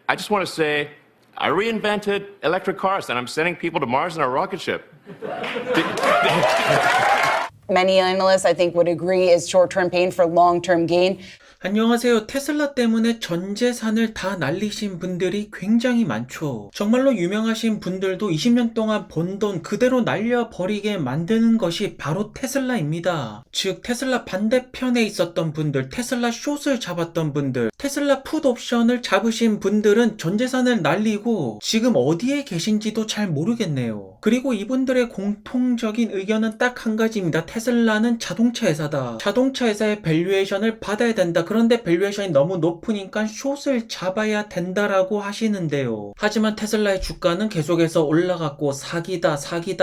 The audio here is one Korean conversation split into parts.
I just want to say I reinvented electric cars and I'm sending people to Mars in a rocket ship. Many analysts, I think, would agree is short-term pain for long-term gain. 안녕하세요. 테슬라 때문에 전 재산을 다 날리신 분들이 굉장히 많죠. 정말로 유명하신 분들도 20년 동안 번 돈 그대로 날려버리게 만드는 것이 바로 테슬라입니다. 즉 테슬라 반대편에 있었던 분들, 테슬라 숏을 잡았던 분들, 테슬라 풋 옵션을 잡으신 분들은 전 재산을 날리고 지금 어디에 계신지도 잘 모르겠네요. 그리고 이분들의 공통적인 의견은 딱 한 가지입니다. 테슬라는 자동차 회사다. 자동차 회사의 밸류에이션을 받아야 된다. 그런데 밸류에이션이 너무 높으니까 숏을 잡아야 된다라고 하시는데요. 하지만 테슬라의 주가는 계속해서 올라갔고 사기다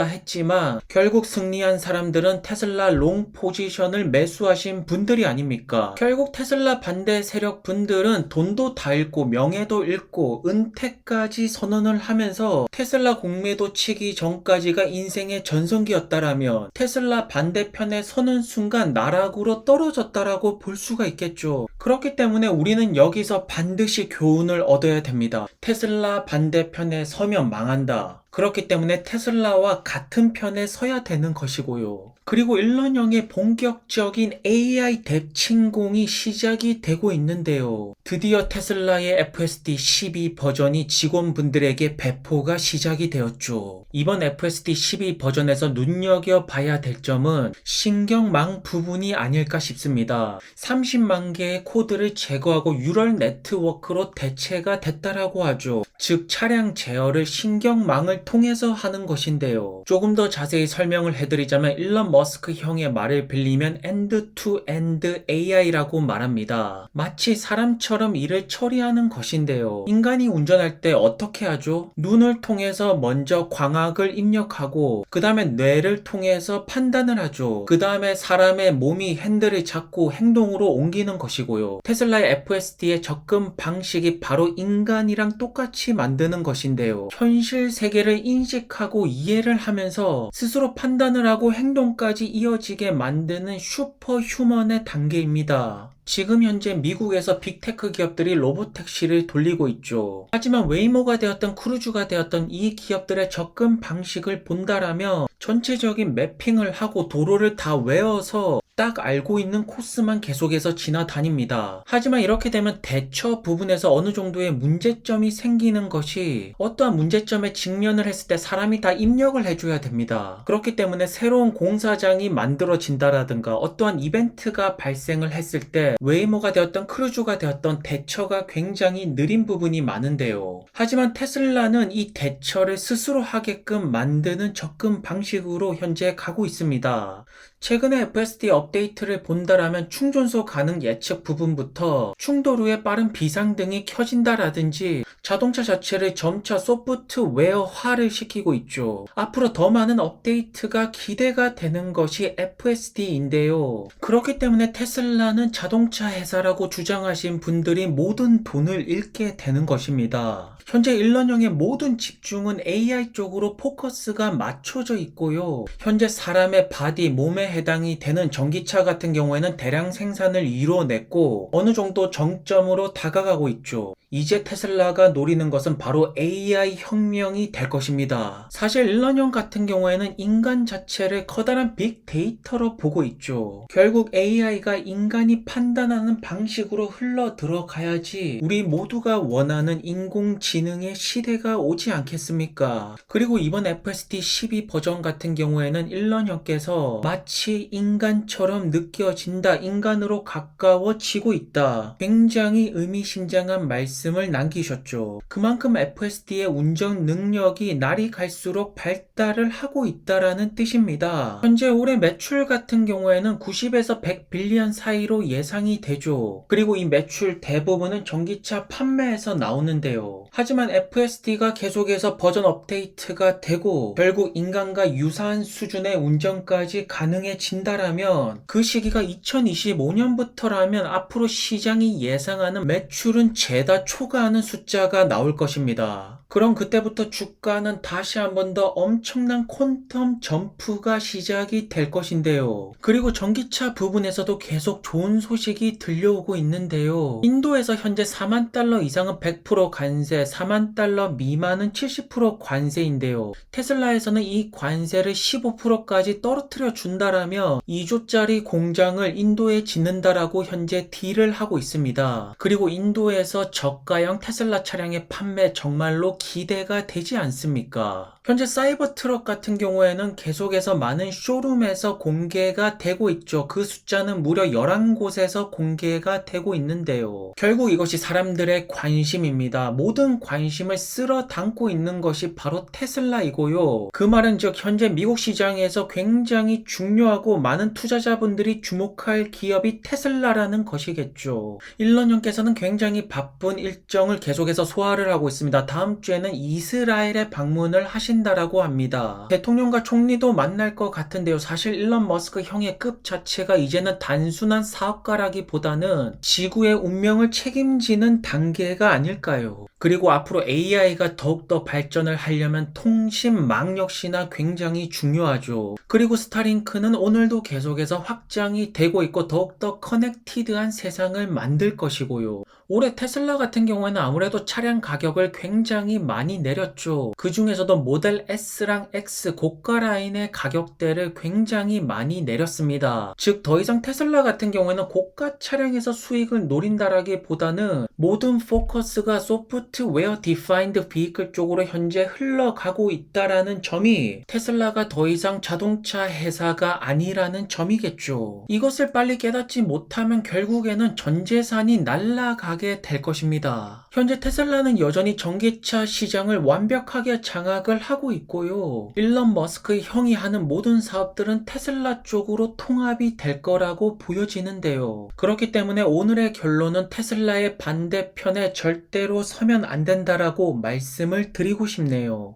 했지만 결국 승리한 사람들은 테슬라 롱 포지션을 매수하신 분들이 아닙니까? 결국 테슬라 반대 세력 분들은 돈도 다 잃고 명예도 잃고 은퇴까지 선언을 하면서 테슬라 공매도 치기 전까지가 인생의 전성기였다라면 테슬라 반대편에 서는 순간 나락으로 떨어졌다라고 볼 수가 있겠죠. 그렇기 때문에 우리는 여기서 반드시 교훈을 얻어야 됩니다. 테슬라 반대편에 서면 망한다. 그렇기 때문에 테슬라와 같은 편에 서야 되는 것이고요. 그리고 일런형의 본격적인 AI 대침공이 시작이 되고 있는데요. 드디어 테슬라의 FSD 12 버전이 직원분들에게 배포가 시작이 되었죠. 이번 FSD 12 버전에서 눈여겨봐야 될 점은 신경망 부분이 아닐까 싶습니다. 30만 개의 코드를 제거하고 뉴럴 네트워크로 대체가 됐다라고 하죠. 즉 차량 제어를 신경망을 통해서 하는 것인데요. 조금 더 자세히 설명을 해드리자면 일론 머스크 형의 말을 빌리면 end-to-end AI라고 말합니다. 마치 사람처럼 일을 처리하는 것인데요. 인간이 운전할 때 어떻게 하죠? 눈을 통해서 먼저 광학을 입력하고 그 다음에 뇌를 통해서 판단을 하죠. 그 다음에 사람의 몸이 핸들을 잡고 행동으로 옮기는 것이고요. 테슬라의 FSD의 접근 방식이 바로 인간이랑 똑같이 만드는 것인데요. 현실 세계를 인식하고 이해를 하면서 스스로 판단을 하고 행동까지 이어지게 만드는 슈퍼 휴먼의 단계입니다. 지금 현재 미국에서 빅테크 기업들이 로보택시를 돌리고 있죠. 하지만 웨이모가 되었던 크루즈가 되었던 이 기업들의 접근 방식을 본다라면 전체적인 매핑을 하고 도로를 다 외워서 딱 알고 있는 코스만 계속해서 지나다닙니다. 하지만 이렇게 되면 대처 부분에서 어느 정도의 문제점이 생기는 것이 어떠한 문제점에 직면을 했을 때 사람이 다 입력을 해줘야 됩니다. 그렇기 때문에 새로운 공사장이 만들어진다라든가 어떠한 이벤트가 발생을 했을 때 웨이모가 되었던 크루즈가 되었던 대처가 굉장히 느린 부분이 많은데요. 하지만 테슬라는 이 대처를 스스로 하게끔 만드는 접근 방식으로 현재 가고 있습니다. 최근에 FSD 업데이트를 본다라면 충전소 가능 예측 부분부터 충돌 후에 빠른 비상등이 켜진다라든지 자동차 자체를 점차 소프트웨어화를 시키고 있죠. 앞으로 더 많은 업데이트가 기대가 되는 것이 FSD인데요. 그렇기 때문에 테슬라는 자동차 회사라고 주장하신 분들이 모든 돈을 잃게 되는 것입니다. 현재 일런형의 모든 집중은 AI 쪽으로 포커스가 맞춰져 있고요. 현재 사람의 바디, 몸에 해당이 되는 전기차 같은 경우에는 대량 생산을 이뤄냈고 어느 정도 정점으로 다가가고 있죠. 이제 테슬라가 노리는 것은 바로 AI 혁명이 될 것입니다. 사실 일런형 같은 경우에는 인간 자체를 커다란 빅데이터로 보고 있죠. 결국 AI가 인간이 판단하는 방식으로 흘러 들어가야지 우리 모두가 원하는 인공지능의 시대가 오지 않겠습니까? 그리고 이번 FSD 12 버전 같은 경우에는 일런형께서 마치 인간처럼 느껴진다, 인간으로 가까워지고 있다, 굉장히 의미심장한 말씀을 남기셨죠. 그만큼 FSD의 운전 능력이 날이 갈수록 발달을 하고 있다라는 뜻입니다. 현재 올해 매출 같은 경우에는 90에서 100 빌리언 사이로 예상이 되죠. 그리고 이 매출 대부분은 전기차 판매에서 나오는데요. 하지만 FSD가 계속해서 버전 업데이트가 되고 결국 인간과 유사한 수준의 운전까지 가능해진다라면 그 시기가 2025년부터라면 앞으로 시장이 예상하는 매출은 죄다 초과하는 숫자가 나올 것입니다. 그럼 그때부터 주가는 다시 한 번 더 엄청난 퀀텀 점프가 시작이 될 것인데요. 그리고 전기차 부분에서도 계속 좋은 소식이 들려오고 있는데요. 인도에서 현재 4만 달러 이상은 100% 관세, 4만 달러 미만은 70% 관세인데요. 테슬라에서는 이 관세를 15%까지 떨어뜨려 준다라며 2조짜리 공장을 인도에 짓는다라고 현재 딜을 하고 있습니다. 그리고 인도에서 저가형 테슬라 차량의 판매 정말로 기대가 되지 않습니까? 현재 사이버 트럭 같은 경우에는 계속해서 많은 쇼룸에서 공개가 되고 있죠. 그 숫자는 무려 11곳에서 공개가 되고 있는데요. 결국 이것이 사람들의 관심입니다. 모든 관심을 쓸어 담고 있는 것이 바로 테슬라이고요. 그 말은 즉 현재 미국 시장에서 굉장히 중요하고 많은 투자자분들이 주목할 기업이 테슬라라는 것이겠죠. 일론 형께서는 굉장히 바쁜 일정을 계속해서 소화를 하고 있습니다. 다음 주에는 이스라엘에 방문을 하신다라고 합니다. 대통령과 총리도 만날 것 같은데요. 사실 일론 머스크 형의 급 자체가 이제는 단순한 사업가라기보다는 지구의 운명을 책임지는 단계가 아닐까요? 그리고 앞으로 AI가 더욱더 발전을 하려면 통신망 역시나 굉장히 중요하죠. 그리고 스타링크는 오늘도 계속해서 확장이 되고 있고 더욱더 커넥티드한 세상을 만들 것이고요. 올해 테슬라 같은 경우에는 아무래도 차량 가격을 굉장히 많이 내렸죠. 그 중에서도 모델 S랑 X 고가 라인의 가격대를 굉장히 많이 내렸습니다. 즉 더 이상 테슬라 같은 경우에는 고가 차량에서 수익을 노린다라기보다는 모든 포커스가 소프트웨어 디파인드 비이클 쪽으로 현재 흘러가고 있다라는 점이 테슬라가 더 이상 자동차 회사가 아니라는 점이겠죠. 이것을 빨리 깨닫지 못하면 결국에는 전 재산이 날아가게 될 것입니다. 현재 테슬라는 여전히 전기차 시장을 완벽하게 장악을 하고 있고요. 일론 머스크의 형이 하는 모든 사업들은 테슬라 쪽으로 통합이 될 거라고 보여지는데요. 그렇기 때문에 오늘의 결론은 테슬라의 반대편에 절대로 서면 안 된다라고 말씀을 드리고 싶네요.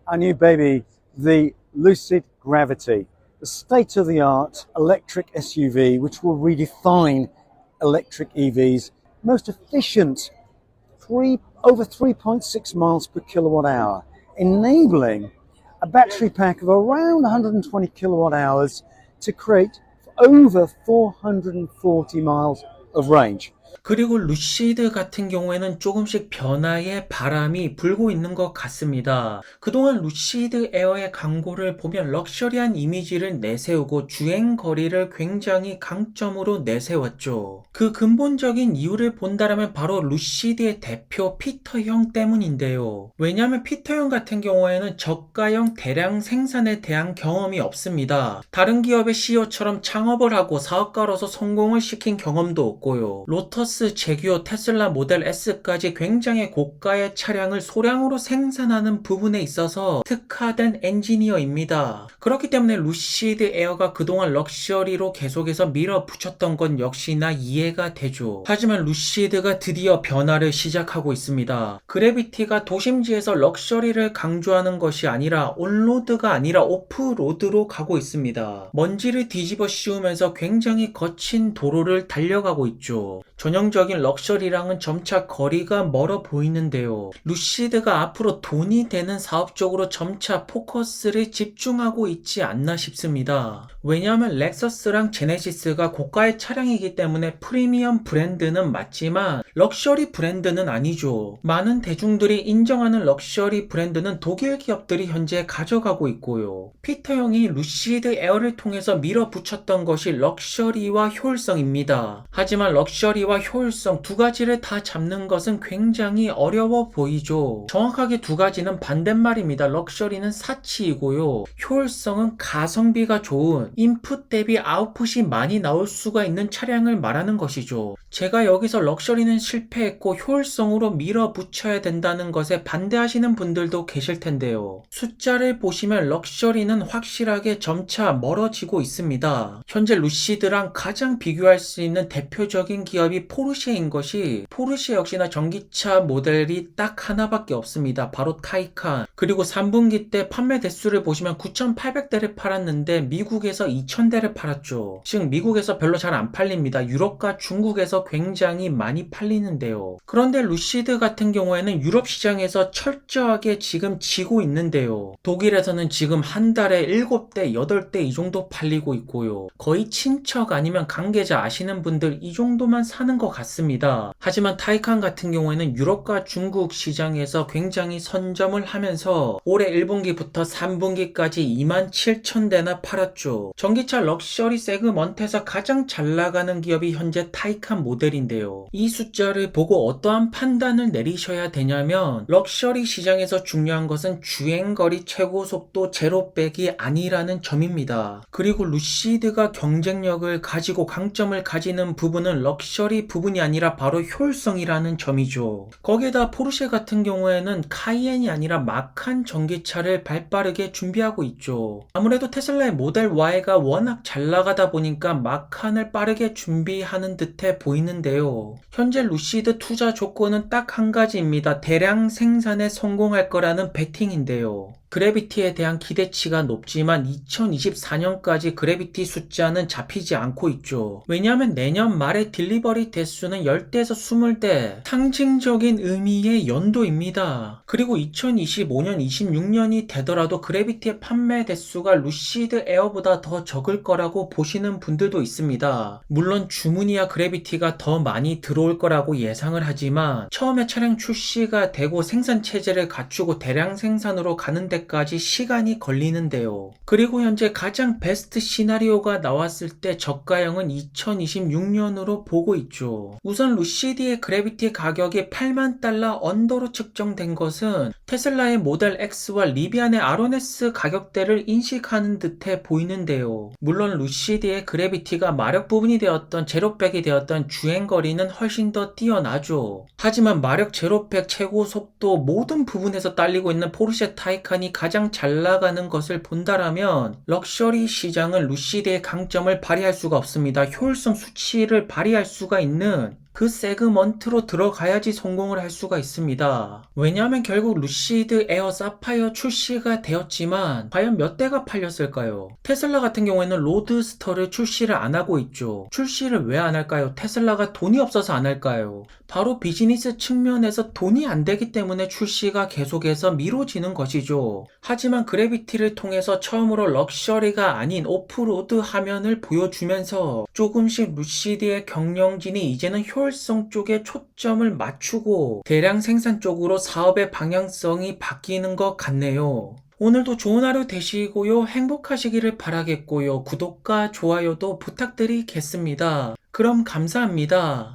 Our new baby, the Lucid Gravity, the state-of-the-art electric SUV which will redefine electric EVs, most efficient, over 3.6 miles per kilowatt hour, enabling a battery pack of around 120 kilowatt hours to create over 440 miles of range. 그리고 루시드 같은 경우에는 조금씩 변화의 바람이 불고 있는 것 같습니다. 그동안 루시드 에어의 광고를 보면 럭셔리한 이미지를 내세우고 주행 거리를 굉장히 강점으로 내세웠죠. 그 근본적인 이유를 본다면 바로 루시드의 대표 피터 형 때문인데요. 왜냐하면 피터 형 같은 경우에는 저가형 대량 생산에 대한 경험이 없습니다. 다른 기업의 CEO처럼 창업을 하고 사업가로서 성공을 시킨 경험도 없고요. 로터스, 제규어, 테슬라 모델 S까지 굉장히 고가의 차량을 소량으로 생산하는 부분에 있어서 특화된 엔지니어입니다. 그렇기 때문에 루시드 에어가 그동안 럭셔리로 계속해서 밀어붙였던 건 역시나 이해가 되죠. 하지만 루시드가 드디어 변화를 시작하고 있습니다. 그래비티가 도심지에서 럭셔리를 강조하는 것이 아니라 온로드가 아니라 오프로드로 가고 있습니다. 먼지를 뒤집어 씌우면서 굉장히 거친 도로를 달려가고 있죠. 전형적인 럭셔리랑은 점차 거리가 멀어 보이는데요. 루시드가 앞으로 돈이 되는 사업 쪽으로 점차 포커스를 집중하고 있지 않나 싶습니다. 왜냐하면 렉서스랑 제네시스가 고가의 차량이기 때문에 프리미엄 브랜드는 맞지만 럭셔리 브랜드는 아니죠. 많은 대중들이 인정하는 럭셔리 브랜드는 독일 기업들이 현재 가져가고 있고요. 피터 형이 루시드 에어를 통해서 밀어붙였던 것이 럭셔리와 효율성입니다. 하지만 럭셔리와 효율성 두 가지를 다 잡는 것은 굉장히 어려워 보이죠. 정확하게 두 가지는 반대말입니다. 럭셔리는 사치이고요. 효율성은 가성비가 좋은 인풋 대비 아웃풋이 많이 나올 수가 있는 차량을 말하는 것이죠. 제가 여기서 럭셔리는 실패했고 효율성으로 밀어붙여야 된다는 것에 반대하시는 분들도 계실 텐데요. 숫자를 보시면 럭셔리는 확실하게 점차 멀어지고 있습니다. 현재 루시드랑 가장 비교할 수 있는 대표적인 기업이 포르쉐인 것이 포르쉐 역시나 전기차 모델이 딱 하나밖에 없습니다. 바로 타이칸. 그리고 3분기 때 판매 대수를 보시면 9,800대를 팔았는데 미국에서 2,000대를 팔았죠. 즉 미국에서 별로 잘 안 팔립니다. 유럽과 중국에서 시장에서 굉장히 많이 팔리는데요. 그런데 루시드 같은 경우에는 유럽 시장에서 철저하게 지금 지고 있는데요. 독일에서는 지금 한 달에 7대, 8대 이 정도 팔리고 있고요. 거의 친척 아니면 관계자 아시는 분들 이 정도만 사는 것 같습니다. 하지만 타이칸 같은 경우에는 유럽과 중국 시장에서 굉장히 선점을 하면서 올해 1분기부터 3분기까지 27,000대나 팔았죠. 전기차 럭셔리 세그먼트에서 가장 잘 나가는 기업이 현재 타이칸 모델인데요. 이 숫자를 보고 어떠한 판단을 내리셔야 되냐면 럭셔리 시장에서 중요한 것은 주행거리 최고 속도 제로백이 아니라는 점입니다. 그리고 루시드가 경쟁력을 가지고 강점을 가지는 부분은 럭셔리 부분이 아니라 바로 효율성이라는 점이죠. 거기에다 포르쉐 같은 경우에는 카이엔이 아니라 마칸 전기차를 발빠르게 준비하고 있죠. 아무래도 테슬라의 모델 Y가 워낙 잘 나가다 보니까 마칸을 빠르게 준비하는 듯해 보이는데요. 현재 루시드 투자 조건은 딱 한 가지입니다. 대량 생산에 성공할 거라는 베팅인데요. 그래비티에 대한 기대치가 높지만 2024년까지 그래비티 숫자는 잡히지 않고 있죠. 왜냐하면 내년 말에 딜리버리 대수는 10대에서 20대, 상징적인 의미의 연도입니다. 그리고 2025년, 26년이 되더라도 그래비티의 판매 대수가 루시드 에어보다 더 적을 거라고 보시는 분들도 있습니다. 물론 주문이야 그래비티가 더 많이 들어올 거라고 예상을 하지만 처음에 차량 출시가 되고 생산 체제를 갖추고 대량 생산으로 가는 데까지 시간이 걸리는데요. 그리고 현재 가장 베스트 시나리오가 나왔을 때 저가형은 2026년으로 보고 있죠. 우선 루시드의 그래비티 가격이 8만 달러 언더로 측정된 것은 테슬라의 모델 X와 리비안의 아로네스 가격대를 인식하는 듯해 보이는데요. 물론 루시드의 그래비티가 마력 부분이 되었던 제로백이 되었던 주행거리는 훨씬 더 뛰어나죠. 하지만 마력 제로백 최고 속도 모든 부분에서 딸리고 있는 포르쉐 타이칸이 가장 잘 나가는 것을 본다라면 럭셔리 시장은 루시드의 강점을 발휘할 수가 없습니다. 효율성 수치를 발휘할 수가 있는 그 세그먼트로 들어가야지 성공을 할 수가 있습니다. 왜냐하면 결국 루시드 에어 사파이어 출시가 되었지만 과연 몇 대가 팔렸을까요? 테슬라 같은 경우에는 로드스터를 출시를 안 하고 있죠. 출시를 왜 안 할까요? 테슬라가 돈이 없어서 안 할까요? 바로 비즈니스 측면에서 돈이 안 되기 때문에 출시가 계속해서 미뤄지는 것이죠. 하지만 그래비티를 통해서 처음으로 럭셔리가 아닌 오프로드 화면을 보여주면서 조금씩 루시드의 경영진이 이제는 효율성 쪽에 초점을 맞추고 대량 생산 쪽으로 사업의 방향성이 바뀌는 것 같네요. 오늘도 좋은 하루 되시고요. 행복하시기를 바라겠고요. 구독과 좋아요도 부탁드리겠습니다. 그럼 감사합니다.